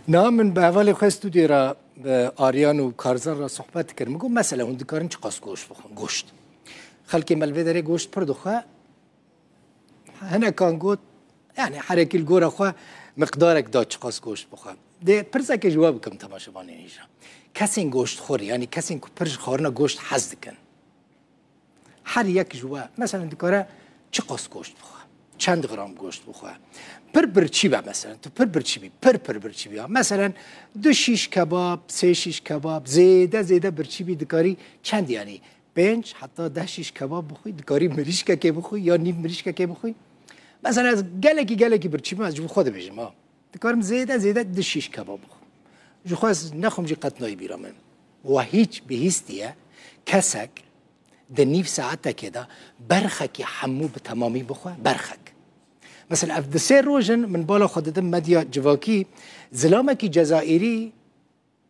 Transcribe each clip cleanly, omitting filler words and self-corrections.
نه من به اول خواستودی را به آریان و کارزان را صحبت کردم. میگم مثلا اون دکارن چه قاس گوشت بخون گوشت خلکی ملوی داره گوشت پر دخواه هنه کان گوت یعنی حرکی الگوره خواه مقدارک داد چه قاس گوشت بخواه ده پرسه که جواب کم تماشاوانه نیجا کسی گوشت خوری یعنی کسی پرش خورنا گوشت حز دکن هر یک جواب مثلا دکاره چه قاس گوشت بخواه چند گرم گوشت بخواه پر برچی با مثلا تو پر برچی بی پر برچی بی مثلا 2 شیش کباب 3 شیش کباب زیاده برچی بی دکاری چند یعنی 5 حتی 10 شیش کباب بخوی دکاری مریشکه که بخوی یا نیم مریشکه که بخوی مثلا از گلکی برچی بی از جو خود بجیم دکارم زیاده 2 شیش کباب بخوی جو خواست نخوام جی قطنایی بیرامن و هیچ بهیستیه کسک ده نیف ساعته که ده برخکی حمو به تمامی بخواه برخک مثلا اف دسه روزن من بالا خودم مدیا جواکی زلامکی جزائری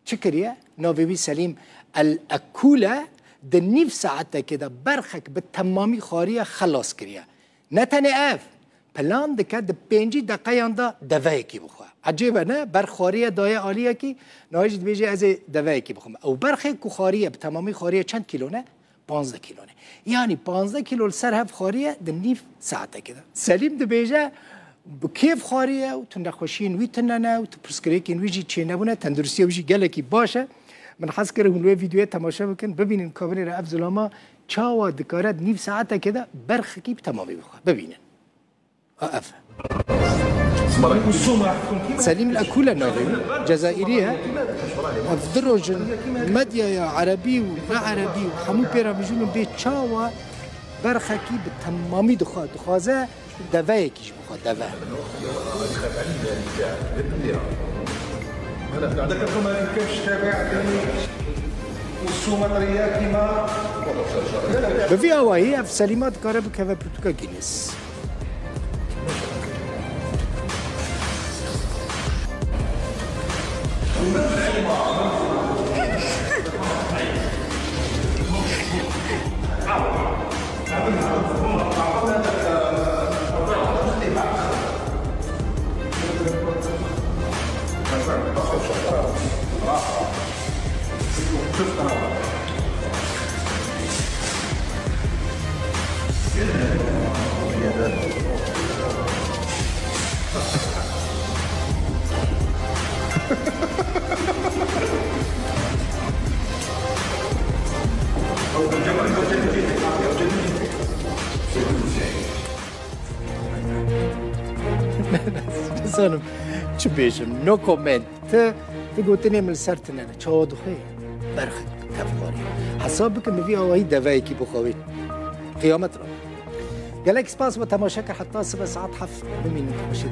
چه کریه؟ ناوی سلیم الاکوله ده نیف ساعته که ده برخک به تمامی خاریه خلاص کریه نتنه اف پلان دکه ده 5 دقیقه ده دوه کی بخواه عجیبه نه برخاریه دایه عالیه کی نهایت بیجه از دوه کی بخوام او برخک کو خاریه به تمامی خاریه چند کیلو نه 15 کیلو نه یعنی 15 کیلو سر هف خاریه ده نیف ساعته که ده سلیم ده بیجه بکیف خاریه و تو نخوشین وی تننه و تو پرسکریکین ویجی چه نبونه تندرستی ویجی گلکی باشه من حس کردم اون ویدیو تماشا بکن ببینین کاوری را افزلاما چاوا دکارت نیف ساعته که ده برخکی به تمامی بخواه ببینن اف سليم الأكولة ناغي جزائرية أفدروج مديا يا عربي وما عربي وحمو بيرا بيجون بيت شاوا برخكي بالتمامي دخوازة دواء كيش بخوا دواء ذكركم هذه كيفاش تابع والسومطرية كيما بفي هواي في سليمات كارب كذا برتقال جينيس سانم چه بیشم نو کومنت تقولتني من سرتنا تشود خي برخ تفكاري حسابك مفي هواي دواي كي بخوي قيامت را قالك سباس وتماشاك حتى 7 ساعات حف بمين تمشي